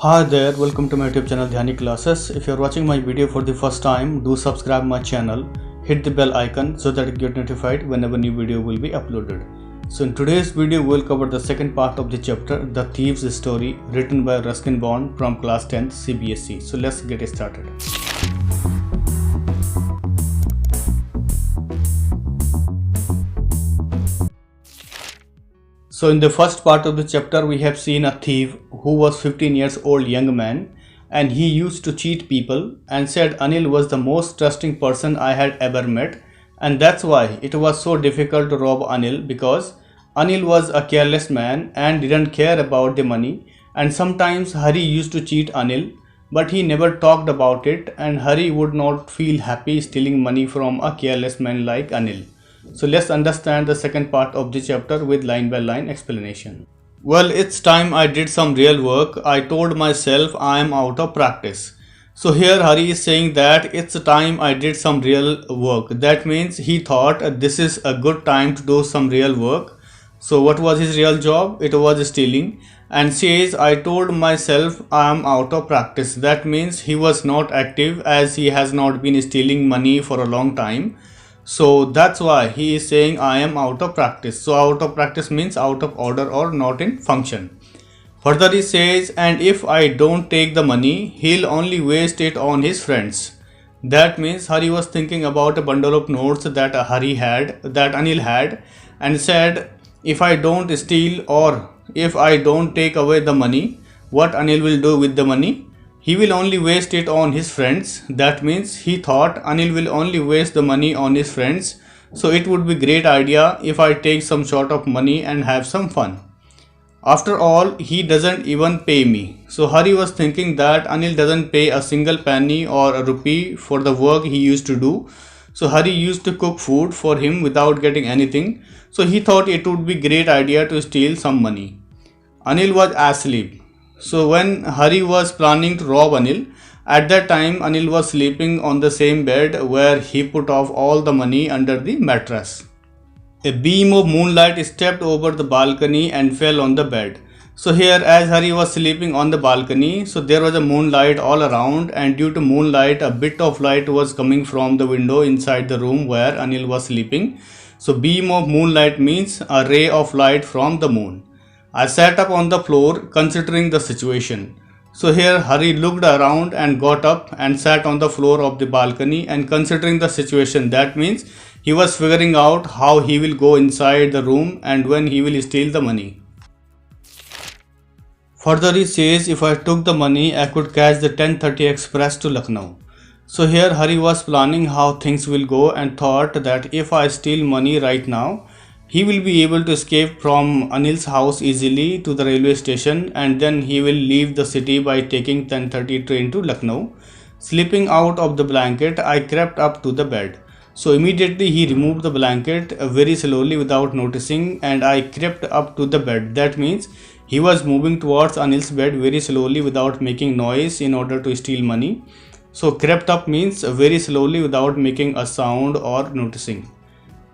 Hi there, welcome to my YouTube channel Dhyani classes. If you are watching my video for the first time, do subscribe my channel, hit the bell icon so that you get notified whenever new video will be uploaded. So in today's video, we'll cover the second part of the chapter, The Thief's Story, written by Ruskin Bond from class 10th CBSE. So let's get started. So in the first part of the chapter, we have seen a thief who was 15 years old young man, and he used to cheat people and said Anil was the most trusting person I had ever met, and that's why it was so difficult to rob Anil, because Anil was a careless man and didn't care about the money, and sometimes Hari used to cheat Anil, but he never talked about it, and Hari would not feel happy stealing money from a careless man like Anil. So let's understand the second part of the chapter with line by line explanation. Well, it's time I did some real work. I told myself I am out of practice. So here Hari is saying that it's time I did some real work. That means he thought this is a good time to do some real work. So what was his real job? It was stealing. And says I told myself I am out of practice. That means he was not active, as he has not been stealing money for a long time. So that's why he is saying I am out of practice. So out of practice means out of order or not in function. Further he says, and if I don't take the money, he'll only waste it on his friends. That means Hari was thinking about a bundle of notes that Anil had, and said, if I don't steal or if I don't take away the money, what Anil will do with the money? He will only waste it on his friends. That means he thought Anil will only waste the money on his friends. So it would be a great idea if I take some sort of money and have some fun. After all, he doesn't even pay me. So Hari was thinking that Anil doesn't pay a single penny or a rupee for the work he used to do. So Hari used to cook food for him without getting anything. So he thought it would be a great idea to steal some money. Anil was asleep. So when Hari was planning to rob Anil, at that time Anil was sleeping on the same bed where he put off all the money under the mattress. A beam of moonlight stepped over the balcony and fell on the bed. So here, as Hari was sleeping on the balcony, so there was a moonlight all around, and due to moonlight a bit of light was coming from the window inside the room where Anil was sleeping. So beam of moonlight means a ray of light from the moon. I sat up on the floor considering the situation. So here Hari looked around and got up and sat on the floor of the balcony and considering the situation. That means he was figuring out how he will go inside the room and when he will steal the money. Further he says, if I took the money, I could catch the 10:30 express to Lucknow. So here Hari was planning how things will go and thought that if I steal money right now, he will be able to escape from Anil's house easily to the railway station, and then he will leave the city by taking 10:30 train to Lucknow. Slipping out of the blanket, I crept up to the bed. So immediately he removed the blanket very slowly without noticing, and I crept up to the bed. That means he was moving towards Anil's bed very slowly without making noise in order to steal money. So crept up means very slowly without making a sound or noticing.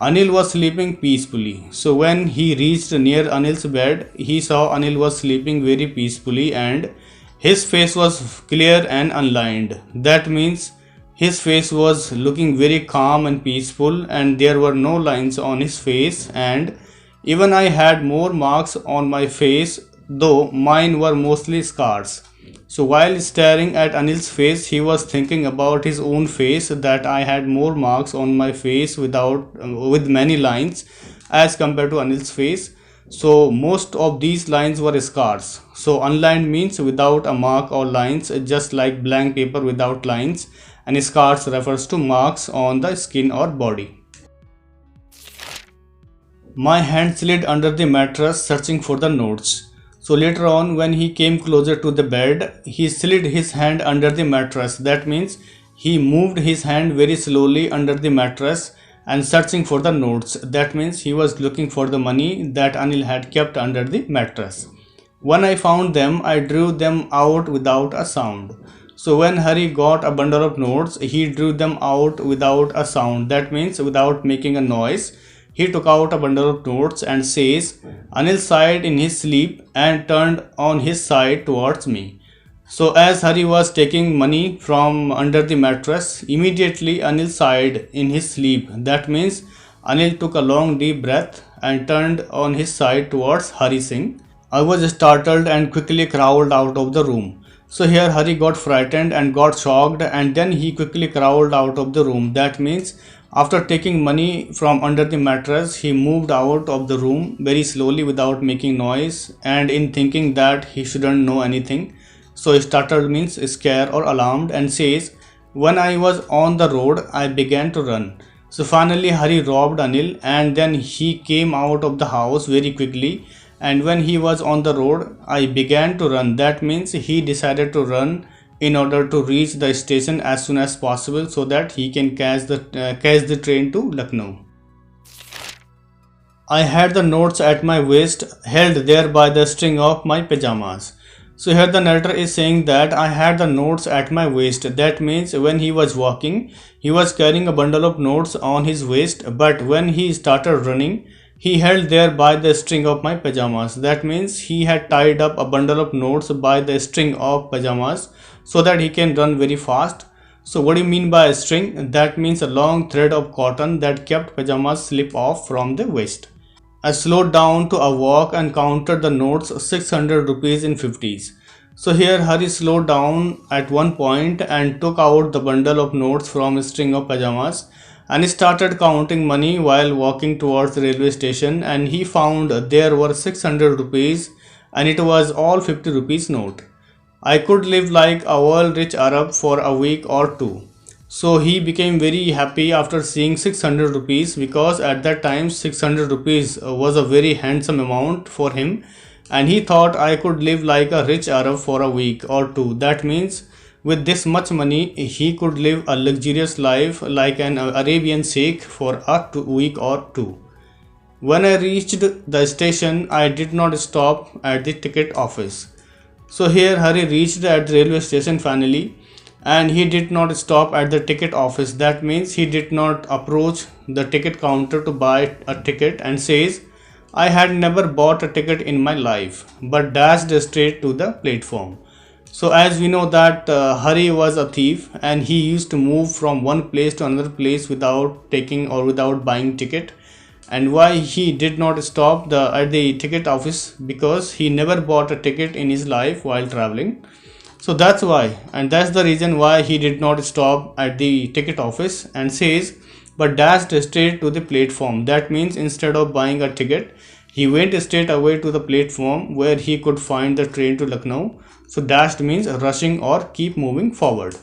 Anil was sleeping peacefully. So when he reached near Anil's bed, he saw Anil was sleeping very peacefully and his face was clear and unlined. That means his face was looking very calm and peaceful, and there were no lines on his face, and even I had more marks on my face, though mine were mostly scars. So while staring at Anil's face, he was thinking about his own face, that I had more marks on my face with many lines as compared to Anil's face. So most of these lines were scars. So unlined means without a mark or lines, just like blank paper without lines, and scars refers to marks on the skin or body. My hand slid under the mattress searching for the notes. So later on, when he came closer to the bed, he slid his hand under the mattress. That means he moved his hand very slowly under the mattress and searching for the notes. That means he was looking for the money that Anil had kept under the mattress. When I found them, I drew them out without a sound. So when Hari got a bundle of notes, he drew them out without a sound. That means without making a noise. He took out a bundle of notes and says, Anil sighed in his sleep and turned on his side towards me. So as Hari was taking money from under the mattress, immediately Anil sighed in his sleep. That means Anil took a long deep breath and turned on his side towards Hari Singh. I was startled and quickly crawled out of the room. So here Hari got frightened and got shocked, and then he quickly crawled out of the room. That means after taking money from under the mattress, he moved out of the room very slowly without making noise and in thinking that he shouldn't know anything. So startled means scared or alarmed, and says, when I was on the road, I began to run. So finally Hari robbed Anil, and then he came out of the house very quickly, and when he was on the road, I began to run. That means he decided to run in order to reach the station as soon as possible so that he can catch the train to Lucknow. I had the notes at my waist, held there by the string of my pajamas. So here the narrator is saying that I had the notes at my waist. That means when he was walking, he was carrying a bundle of notes on his waist, but when he started running, he held there by the string of my pajamas. That means he had tied up a bundle of notes by the string of pajamas so that he can run very fast. So what do you mean by a string? That means a long thread of cotton that kept pajamas slip off from the waist. I slowed down to a walk and counted the notes, 600 rupees in 50s. So here Hari slowed down at one point and took out the bundle of notes from a string of pajamas, and he started counting money while walking towards the railway station, and he found there were 600 rupees and it was all 50 rupees note. I could live like a world rich Arab for a week or two. So he became very happy after seeing 600 rupees, because at that time 600 rupees was a very handsome amount for him, and he thought I could live like a rich Arab for a week or two. That means with this much money he could live a luxurious life like an Arabian sheikh for a week or two. When I reached the station, I did not stop at the ticket office. So here Hari reached at the railway station finally, and he did not stop at the ticket office. That means he did not approach the ticket counter to buy a ticket, and says, I had never bought a ticket in my life, but dashed straight to the platform. So as we know that Hari was a thief, and he used to move from one place to another place without taking or without buying ticket. And why he did not stop at the ticket office? Because he never bought a ticket in his life while traveling. So that's why, and that's the reason why he did not stop at the ticket office, and says, but dashed straight to the platform. That means instead of buying a ticket, he went straight away to the platform where he could find the train to Lucknow. So dashed means rushing or keep moving forward.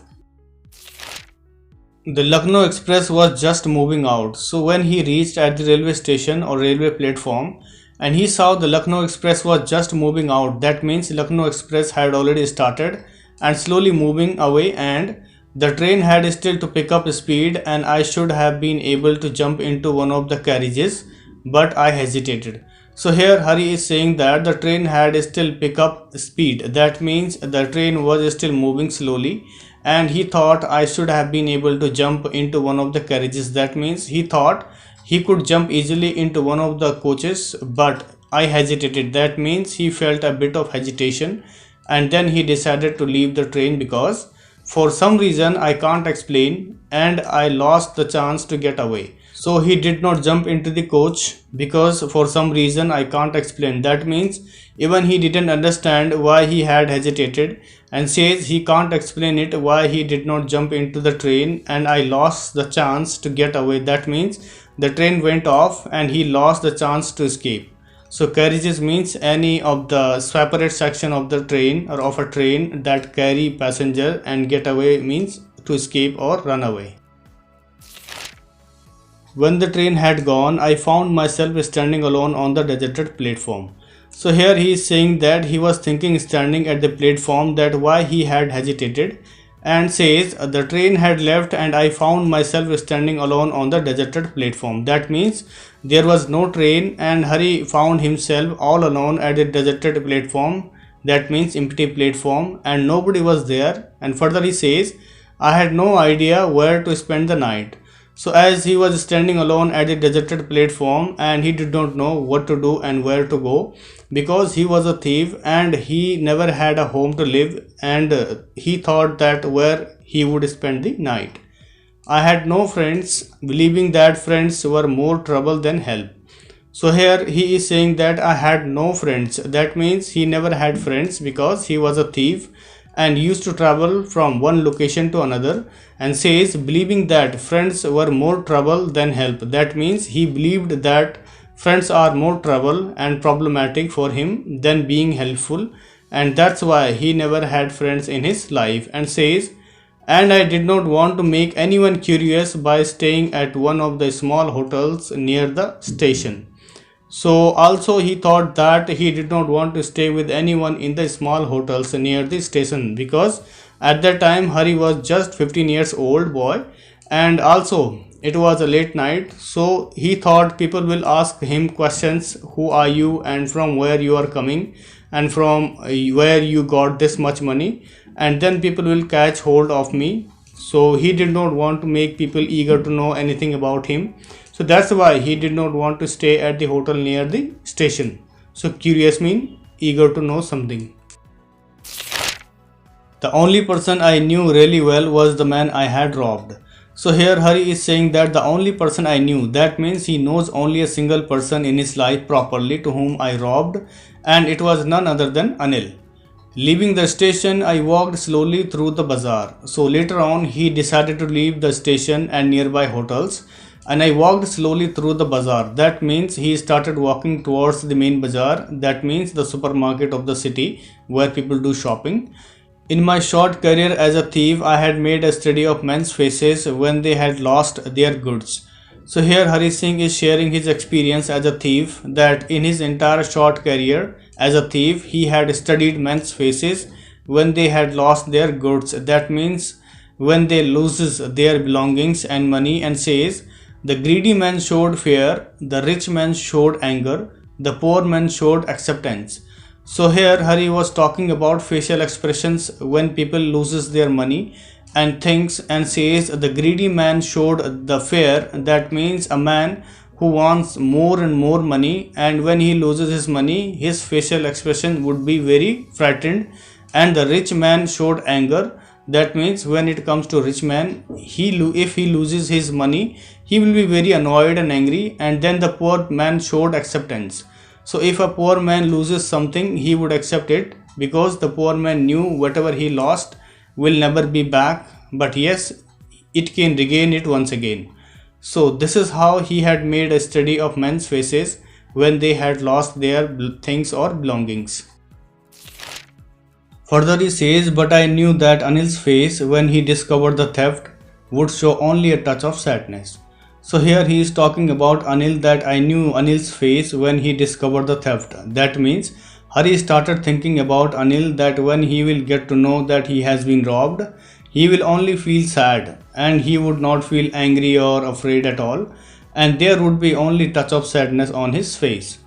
The Lucknow Express was just moving out. So when he reached at the railway station or railway platform, and he saw the Lucknow Express was just moving out, that means Lucknow Express had already started and slowly moving away, and the train had still to pick up speed, and I should have been able to jump into one of the carriages, but I hesitated. So here Hari is saying that the train had still pick up speed. That means the train was still moving slowly, and he thought I should have been able to jump into one of the carriages. That means he thought he could jump easily into one of the coaches, but I hesitated. That means he felt a bit of hesitation, and then he decided to leave the train because for some reason I can't explain, and I lost the chance to get away. So he did not jump into the coach because for some reason I can't explain. That means even he didn't understand why he had hesitated, and says he can't explain it why he did not jump into the train, and I lost the chance to get away. That means the train went off and he lost the chance to escape. So carriages means any of the separate section of the train or of a train that carry passenger, and get away means to escape or run away. When the train had gone, I found myself standing alone on the deserted platform. So here he is saying that he was thinking standing at the platform that why he had hesitated, and says the train had left and I found myself standing alone on the deserted platform. That means there was no train and Hari found himself all alone at the deserted platform. That means empty platform, and nobody was there. And further he says, I had no idea where to spend the night. So as he was standing alone at the deserted platform and he did not know what to do and where to go, because he was a thief and he never had a home to live, and he thought that where he would spend the night. I had no friends, believing that friends were more trouble than help. So here he is saying that I had no friends. That means he never had friends because he was a thief and used to travel from one location to another, and says believing that friends were more trouble than help. That means he believed that friends are more trouble and problematic for him than being helpful, and that's why he never had friends in his life. And says, and I did not want to make anyone curious by staying at one of the small hotels near the station. So also he thought that he did not want to stay with anyone in the small hotels near the station, because at that time Hari was just 15 years old boy, and also it was a late night. So he thought people will ask him questions, who are you and from where you are coming and from where you got this much money, and then people will catch hold of me. So he did not want to make people eager to know anything about him. So that's why he did not want to stay at the hotel near the station. So curious mean eager to know something. The only person I knew really well was the man I had robbed. So here Hari is saying that the only person I knew, that means he knows only a single person in his life properly to whom I robbed, and it was none other than Anil. Leaving the station, I walked slowly through the bazaar. So later on, he decided to leave the station and nearby hotels, and I walked slowly through the bazaar. That means he started walking towards the main bazaar. That means the supermarket of the city where people do shopping. In my short career as a thief, I had made a study of men's faces when they had lost their goods. So here Hari Singh is sharing his experience as a thief, that in his entire short career as a thief, he had studied men's faces when they had lost their goods. That means when they loses their belongings and money, and says, the greedy man showed fear, the rich man showed anger, the poor man showed acceptance. So here Hari was talking about facial expressions when people loses their money and things, and says the greedy man showed the fear. That means a man who wants more and more money, and when he loses his money, his facial expression would be very frightened. And the rich man showed anger. That means when it comes to rich man, if he loses his money, he will be very annoyed and angry. And then the poor man showed acceptance. So if a poor man loses something, he would accept it, because the poor man knew whatever he lost will never be back, but yes, it can regain it once again. So this is how he had made a study of men's faces when they had lost their things or belongings. Further he says, but I knew that Anil's face when he discovered the theft would show only a touch of sadness. So here he is talking about Anil, that I knew Anil's face when he discovered the theft. That means Hari started thinking about Anil, that when he will get to know that he has been robbed, he will only feel sad and he would not feel angry or afraid at all, and there would be only touch of sadness on his face.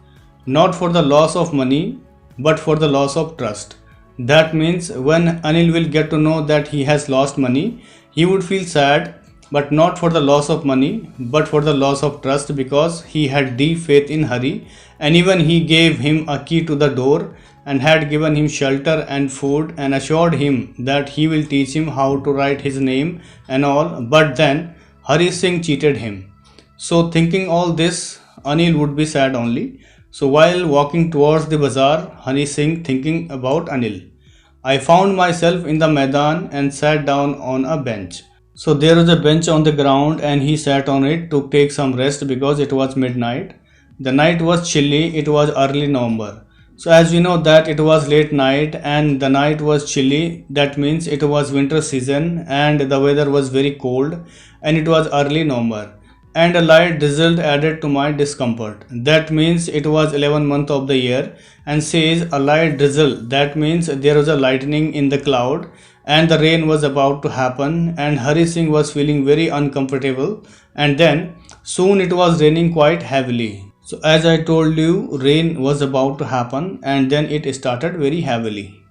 Not for the loss of money, but for the loss of trust. That means when Anil will get to know that he has lost money, he would feel sad, but not for the loss of money, but for the loss of trust, because he had deep faith in Hari, and even he gave him a key to the door and had given him shelter and food and assured him that he will teach him how to write his name and all. But then Hari Singh cheated him. So thinking all this, Anil would be sad only. So while walking towards the bazaar, Hari Singh thinking about Anil. I found myself in the Maidan and sat down on a bench. So there was a bench on the ground and he sat on it to take some rest because it was midnight. The night was chilly, it was early November. So as we know that it was late night and the night was chilly, that means it was winter season and the weather was very cold and it was early November. And a light drizzle added to my discomfort. That means it was 11th month of the year, and says a light drizzle. That means there was a lightning in the cloud and the rain was about to happen, and Hari Singh was feeling very uncomfortable, and then soon it was raining quite heavily. So as I told you, rain was about to happen and then it started very heavily.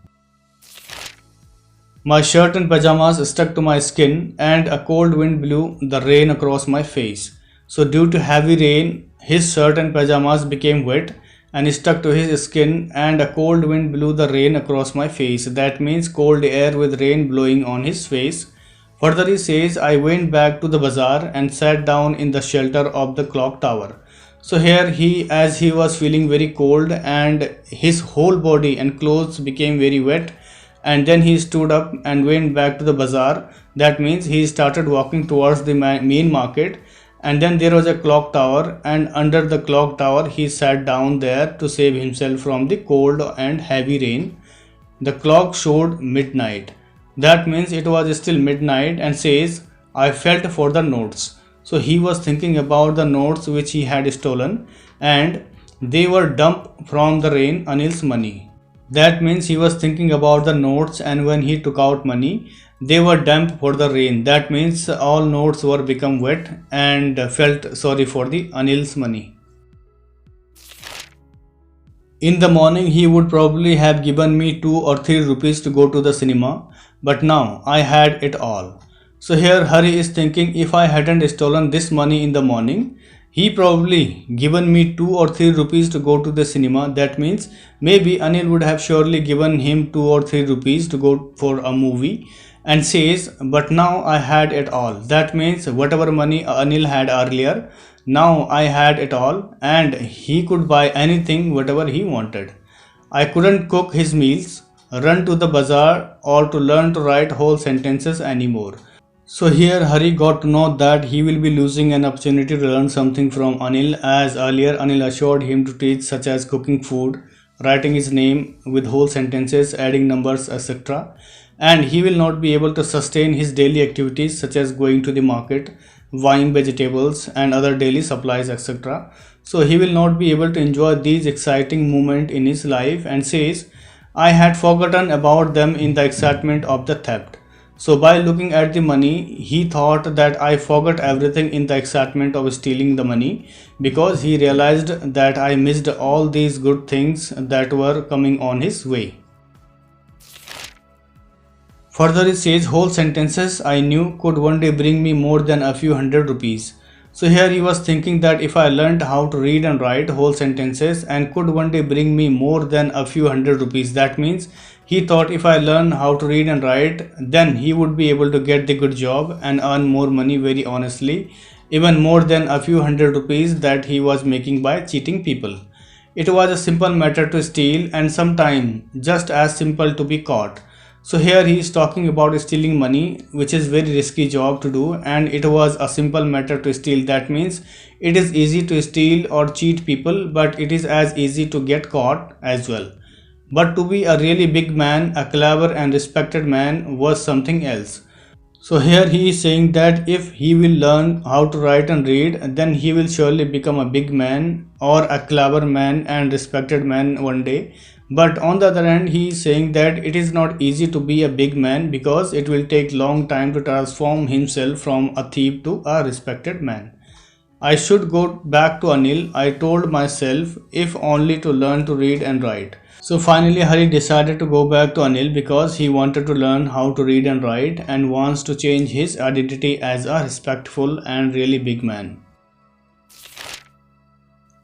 My shirt and pajamas stuck to my skin and a cold wind blew the rain across my face. So due to heavy rain, his shirt and pajamas became wet and stuck to his skin, and a cold wind blew the rain across my face. That means cold air with rain blowing on his face. Further he says, I went back to the bazaar and sat down in the shelter of the clock tower. So here as he was feeling very cold and his whole body and clothes became very wet, and then he stood up and went back to the bazaar. That means he started walking towards the main market, and then there was a clock tower, and under the clock tower he sat down there to save himself from the cold and heavy rain. The clock showed midnight. That means it was still midnight, and says, I felt for the notes. So he was thinking about the notes which he had stolen, and they were dumped from the rain, Anil's money. That means he was thinking about the notes, and when he took out money, they were damp for the rain. That means all notes were become wet, and felt sorry for the Anil's money. In the morning he would probably have given me 2 or 3 rupees to go to the cinema, but now I had it all. So here Hari is thinking, if I hadn't stolen this money in the morning, he probably given me 2 or 3 rupees to go to the cinema. That means maybe Anil would have surely given him 2 or 3 rupees to go for a movie, and says, but now I had it all. That means whatever money Anil had earlier, now I had it all, and he could buy anything whatever he wanted. I couldn't cook his meals, run to the bazaar, or to learn to write whole sentences anymore. So here Hari got to know that he will be losing an opportunity to learn something from Anil, as earlier Anil assured him to teach such as cooking food, writing his name with whole sentences, adding numbers, etc. And he will not be able to sustain his daily activities such as going to the market, buying vegetables and other daily supplies, etc. So he will not be able to enjoy these exciting moments in his life, and says, I had forgotten about them in the excitement of the theft. So by looking at the money, he thought that I forgot everything in the excitement of stealing the money, because he realized that I missed all these good things that were coming on his way. Further it says, whole sentences I knew could one day bring me more than a few hundred rupees. So here he was thinking that if I learned how to read and write whole sentences and could one day bring me more than a few hundred rupees. That means he thought if I learn how to read and write, then he would be able to get the good job and earn more money very honestly, even more than a few hundred rupees that he was making by cheating people. It was a simple matter to steal, and sometimes just as simple to be caught. So here he is talking about stealing money, which is very risky job to do, and it was a simple matter to steal. That means it is easy to steal or cheat people, but it is as easy to get caught as well. But to be a really big man, a clever and respected man, was something else. So here he is saying that if he will learn how to write and read, then he will surely become a big man or a clever man and respected man one day. But on the other hand, he is saying that it is not easy to be a big man, because it will take long time to transform himself from a thief to a respected man. I should go back to Anil, I told myself, if only to learn to read and write. So finally Hari decided to go back to Anil because he wanted to learn how to read and write and wants to change his identity as a respectful and really big man.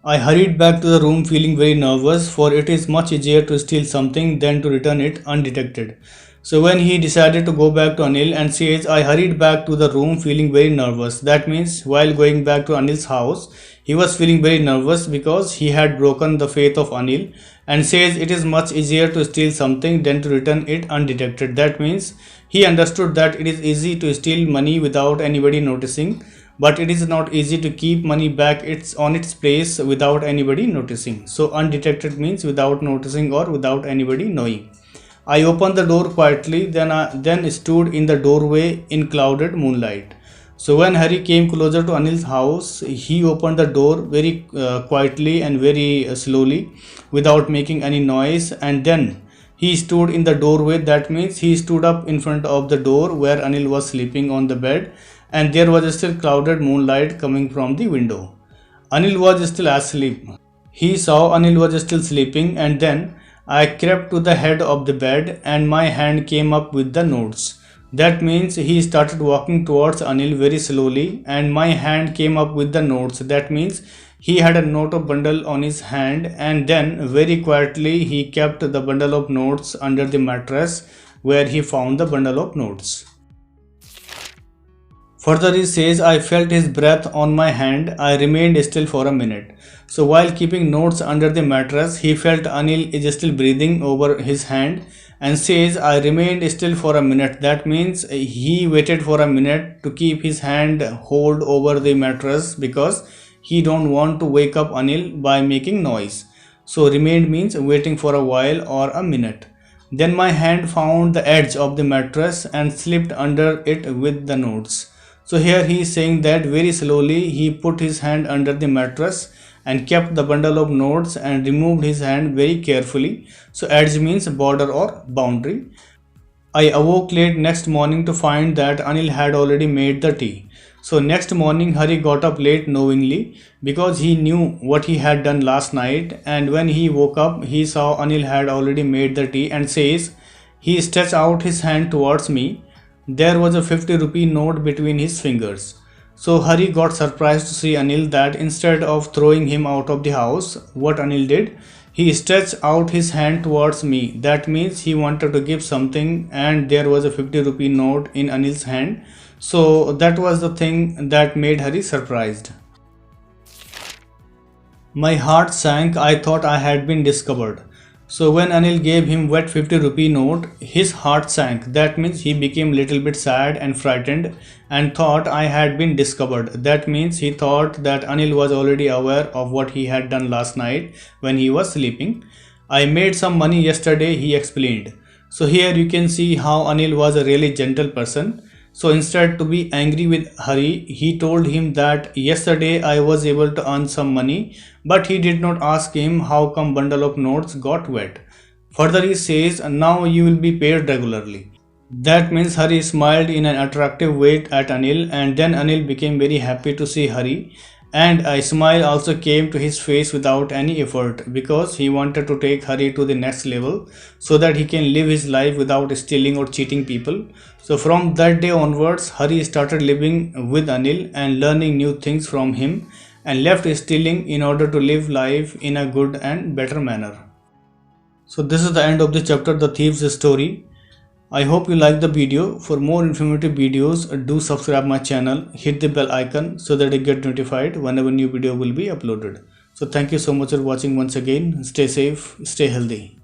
I hurried back to the room feeling very nervous, for it is much easier to steal something than to return it undetected. So when he decided to go back to Anil and says, I hurried back to the room feeling very nervous. That means while going back to Anil's house, he was feeling very nervous because he had broken the faith of Anil, and says it is much easier to steal something than to return it undetected. That means he understood that it is easy to steal money without anybody noticing, but it is not easy to keep money back on its place without anybody noticing. So undetected means without noticing or without anybody knowing. I opened the door quietly, then stood in the doorway in clouded moonlight. So when Hari came closer to Anil's house, he opened the door very quietly and very slowly without making any noise, and then he stood in the doorway. That means he stood up in front of the door where Anil was sleeping on the bed, and there was still clouded moonlight coming from the window. Anil was still asleep. He saw Anil was still sleeping, and then I crept to the head of the bed and my hand came up with the notes. That means he started walking towards Anil very slowly and my hand came up with the notes. That means He had a note of bundle on his hand, and then very quietly he kept the bundle of notes under the mattress where he found the bundle of notes. Further, he says, I felt his breath on my hand. I remained still for a minute. So, while keeping notes under the mattress, he felt Anil is still breathing over his hand and says, I remained still for a minute. That means he waited for a minute to keep his hand hold over the mattress because he don't want to wake up Anil by making noise. So, remained means waiting for a while or a minute. Then my hand found the edge of the mattress and slipped under it with the notes. So here he is saying that very slowly he put his hand under the mattress and kept the bundle of notes and removed his hand very carefully. So edge means border or boundary. I awoke late next morning to find that Anil had already made the tea. So next morning Hari got up late knowingly because he knew what he had done last night, and when he woke up he saw Anil had already made the tea and says, he stretched out his hand towards me. There was a 50 rupee note between his fingers. So Hari got surprised to see Anil that instead of throwing him out of the house, what Anil did, he stretched out his hand towards me. That means he wanted to give something, and there was a 50 rupee note in Anil's hand. So that was the thing that made Hari surprised. My heart sank. I thought I had been discovered. So when Anil gave him wet 50 rupee note, his heart sank. That means he became little bit sad and frightened and thought I had been discovered. That means he thought that Anil was already aware of what he had done last night when he was sleeping. I made some money yesterday, he explained. So here you can see how Anil was a really gentle person. So instead to be angry with Hari, he told him that yesterday I was able to earn some money, but he did not ask him how come bundle of notes got wet. Further he says, now you will be paid regularly. That means Hari smiled in an attractive way at Anil, and then Anil became very happy to see Hari, and a smile also came to his face without any effort because he wanted to take Hari to the next level so that he can live his life without stealing or cheating people. So from that day onwards, Hari started living with Anil and learning new things from him and left stealing in order to live life in a good and better manner. So this is the end of the chapter, The Thief's Story. I hope you like the video. For more informative videos, do subscribe my channel, hit the bell icon so that you get notified whenever new video will be uploaded. So thank you so much for watching once again. Stay safe, stay healthy.